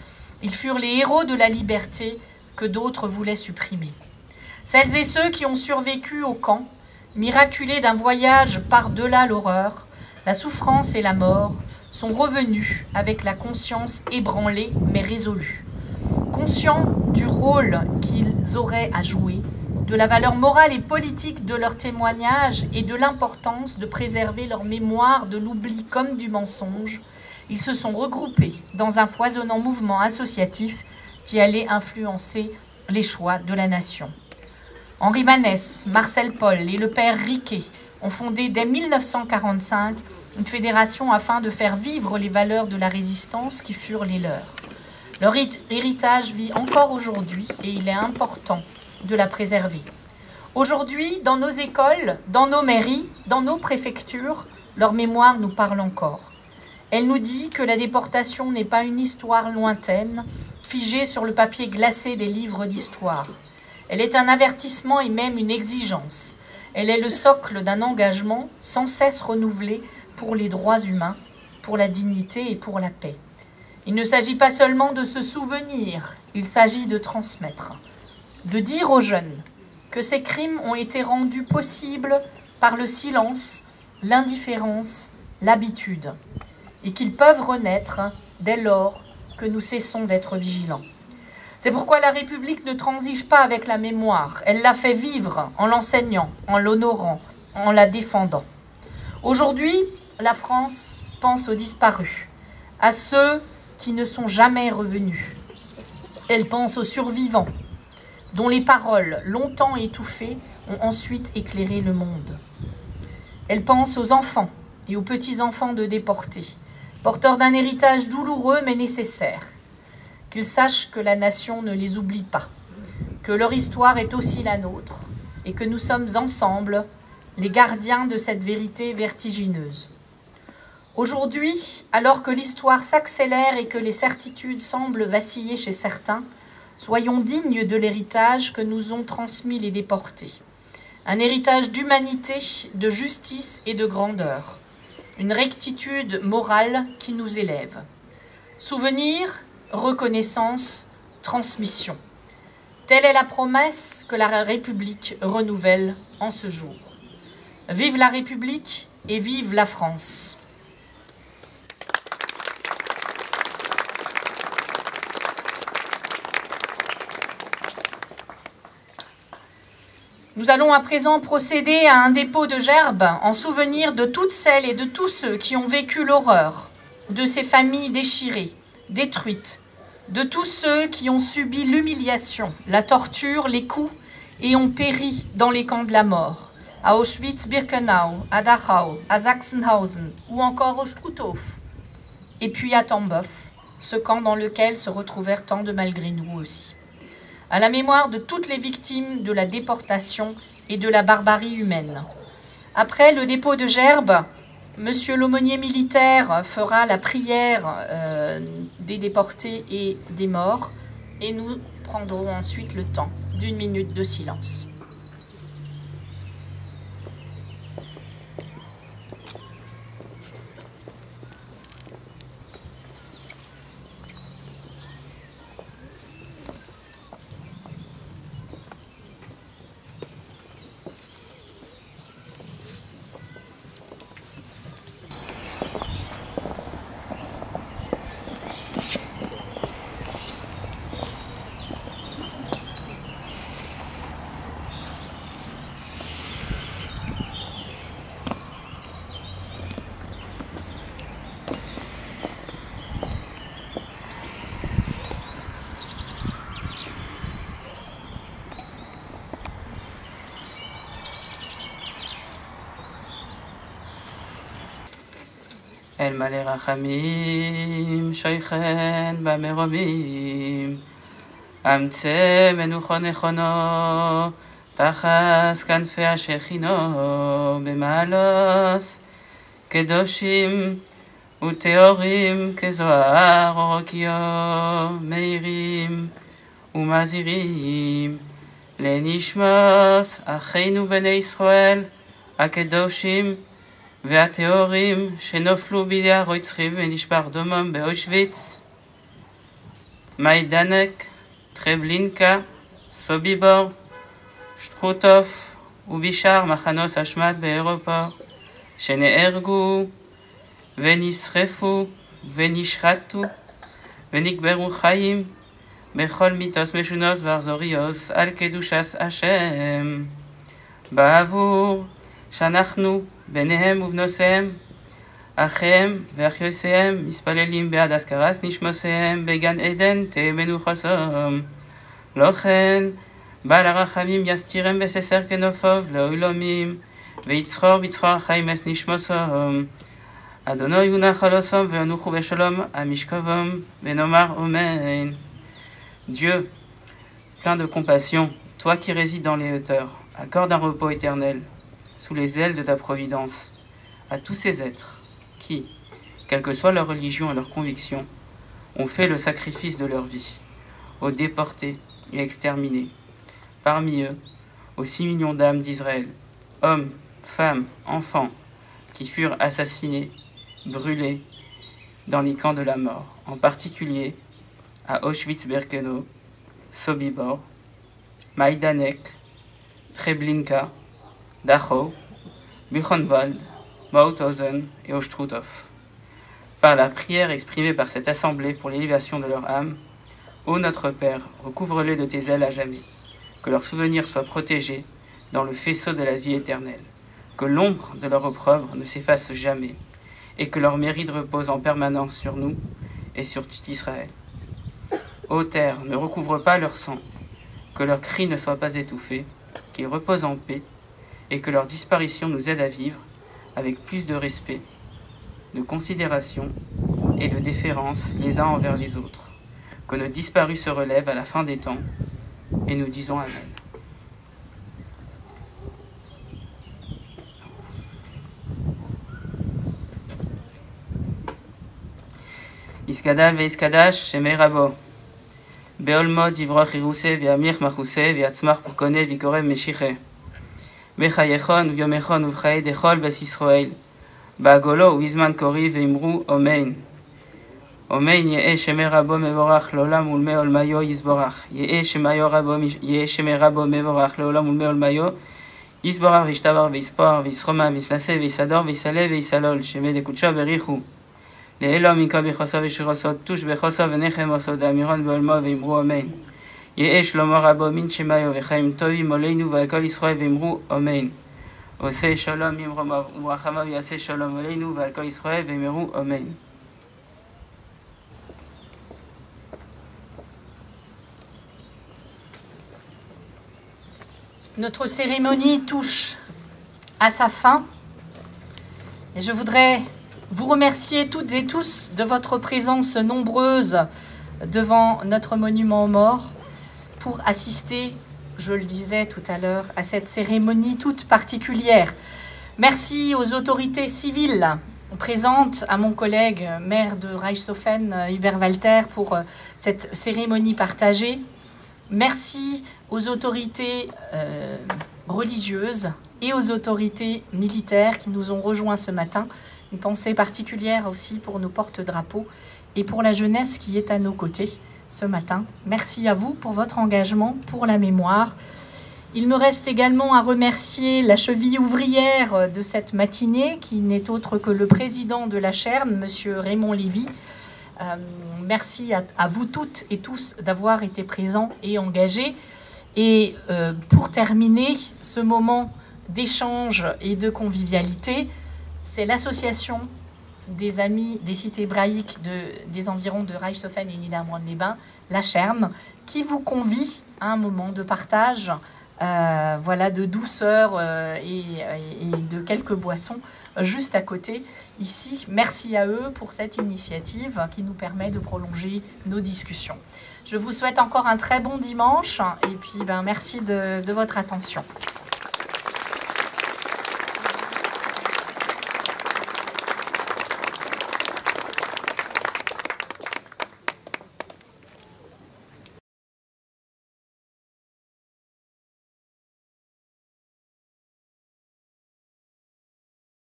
Ils furent les héros de la liberté que d'autres voulaient supprimer. Celles et ceux qui ont survécu au camp, miraculés d'un voyage par-delà l'horreur, la souffrance et la mort, sont revenus avec la conscience ébranlée mais résolue. Conscients du rôle qu'ils auraient à jouer, de la valeur morale et politique de leur témoignage et de l'importance de préserver leur mémoire de l'oubli comme du mensonge, ils se sont regroupés dans un foisonnant mouvement associatif qui allait influencer les choix de la nation. Henri Manès, Marcel Paul et le père Riquet ont fondé dès 1945 une fédération afin de faire vivre les valeurs de la résistance qui furent les leurs. Leur héritage vit encore aujourd'hui et il est important de la préserver. Aujourd'hui, dans nos écoles, dans nos mairies, dans nos préfectures, leur mémoire nous parle encore. Elle nous dit que la déportation n'est pas une histoire lointaine, figée sur le papier glacé des livres d'histoire. Elle est un avertissement et même une exigence. Elle est le socle d'un engagement sans cesse renouvelé pour les droits humains, pour la dignité et pour la paix. Il ne s'agit pas seulement de se souvenir, il s'agit de transmettre. De dire aux jeunes que ces crimes ont été rendus possibles par le silence, l'indifférence, l'habitude, et qu'ils peuvent renaître dès lors que nous cessons d'être vigilants. C'est pourquoi la République ne transige pas avec la mémoire, elle la fait vivre en l'enseignant, en l'honorant, en la défendant. Aujourd'hui, la France pense aux disparus, à ceux qui ne sont jamais revenus. Elle pense aux survivants, dont les paroles, longtemps étouffées, ont ensuite éclairé le monde. Elle pense aux enfants et aux petits-enfants de déportés, porteurs d'un héritage douloureux mais nécessaire. Qu'ils sachent que la nation ne les oublie pas, que leur histoire est aussi la nôtre, et que nous sommes ensemble les gardiens de cette vérité vertigineuse. Aujourd'hui, alors que l'histoire s'accélère et que les certitudes semblent vaciller chez certains, soyons dignes de l'héritage que nous ont transmis les déportés. Un héritage d'humanité, de justice et de grandeur. Une rectitude morale qui nous élève. Souvenir, reconnaissance, transmission. Telle est la promesse que la République renouvelle en ce jour. Vive la République et vive la France. Nous allons à présent procéder à un dépôt de gerbes en souvenir de toutes celles et de tous ceux qui ont vécu l'horreur, de ces familles déchirées, détruites, de tous ceux qui ont subi l'humiliation, la torture, les coups et ont péri dans les camps de la mort, à Auschwitz-Birkenau, à Dachau, à Sachsenhausen ou encore au Struthof, et puis à Tambov, ce camp dans lequel se retrouvèrent tant de malgré nous aussi. À la mémoire de toutes les victimes de la déportation et de la barbarie humaine. Après le dépôt de gerbes, Monsieur l'aumônier militaire fera la prière des déportés et des morts et nous prendrons ensuite le temps d'1 minute de silence. אל מלא רחמים, שויכן במרומים, אמצא מנוחו נכונו, תחס כנפי השכינו, במעלוס, קדושים וטהורים כזוהר אורוקיו, מאירים ומזהירים, לנשמוס אחינו בני ישראל, הקדושים, והטהורים שנופלו בידי הרוצחים ונשפך דמם באושוויץ, מיידנק, טרבלינקה, סוביבור, שטרוטוף ובשאר מחנות השמד באירופה, שנהרגו ונשרפו ונשחטו ונקברו חיים בכל מיתוס משונוס ואכזריוס על קדושת השם, בעבור שאנחנו ביניהם ובנותיהם, אחיהם ואחיותיהם, מתפללים בעד הזכרת נשמותיהם בגן עדן תהא מנוחתם. לא כן, בעל הרחמים יסתירם בססר כנופוב לעולמים, ויצחור בצחור החיים את נשמתם. אדוני יונח עלוסם וינוחו בשלום המשכבם, ונאמר אמן. Dieu, plein de compassion, toi qui résides dans les hauteurs, accorde un repos éternel sous les ailes de ta providence, à tous ces êtres qui, quelle que soit leur religion et leur conviction, ont fait le sacrifice de leur vie, aux déportés et exterminés. Parmi eux, aux 6 millions d'âmes d'Israël, hommes, femmes, enfants, qui furent assassinés, brûlés dans les camps de la mort, en particulier à Auschwitz-Birkenau, Sobibor, Majdanek, Treblinka, Dachau, Buchenwald, Mauthausen et Ostruthof. Par la prière exprimée par cette assemblée pour l'élévation de leur âme, ô notre Père, recouvre-les de tes ailes à jamais, que leur souvenir soit protégé dans le faisceau de la vie éternelle, que l'ombre de leur opprobre ne s'efface jamais, et que leur mérite repose en permanence sur nous et sur tout Israël. Ô terre, ne recouvre pas leur sang, que leurs cris ne soient pas étouffés, qu'ils reposent en paix, et que leur disparition nous aide à vivre avec plus de respect, de considération et de déférence les uns envers les autres. Que nos disparus se relèvent à la fin des temps, et nous disons Amen. Iskadal ve'iskadash shemei rabo. Beolmod yivroch iruse v'yamlich machuse v'yatzmach pukone v'ikorev meshiche. בחייכון וביומכון ובחיי דכל בית ישראל, בעגולו ובזמן קורי ואמרו אמן. אמן יהא שמי רבו מבורך לעולם ולמי עולמיו יסבורך. יהא שמי רבו מבורך לעולם ולמי עולמיו יסבורך וישתבר ויספור ויסחומה ויסנסה ויסדור ויסלה ויסלול. שמי דקודשו בריחו. לאלו מנקה בחוסו ושירוסו תוש בחוסו ונחם עושו דאמירון בעולמו ואמרו אמן. יהא שלמה רבו מן שמאיו וחיים טובים עלינו ועל כל ישראל ואמרו אמן. עושה שלום ממרומיו וברחמיו יעשה שלום עלינו ועל כל ישראל ואמרו אמן. Notre cérémonie touche à sa fin et je voudrais vous remercier toutes et tous de votre présence nombreuse devant notre monument aux morts pour assister, je le disais tout à l'heure, à cette cérémonie toute particulière. Merci aux autorités civiles présentes, à mon collègue maire de Reichshofen, Hubert Walter, pour cette cérémonie partagée. Merci aux autorités religieuses et aux autorités militaires qui nous ont rejoints ce matin. Une pensée particulière aussi pour nos porte-drapeaux et pour la jeunesse qui est à nos côtés ce matin. Merci à vous pour votre engagement, pour la mémoire. Il me reste également à remercier la cheville ouvrière de cette matinée, qui n'est autre que le président de la Cherne, M. Raymond Lévy. Merci à vous toutes et tous d'avoir été présents et engagés. Et pour terminer ce moment d'échange et de convivialité, c'est l'association des amis des cités hébraïques des environs de Reichshofen et Niederbronn-les-Bains, la Cherne, qui vous convie à un moment de partage, voilà, de douceur et de quelques boissons juste à côté, ici. Merci à eux pour cette initiative qui nous permet de prolonger nos discussions. Je vous souhaite encore un très bon dimanche et puis merci de votre attention.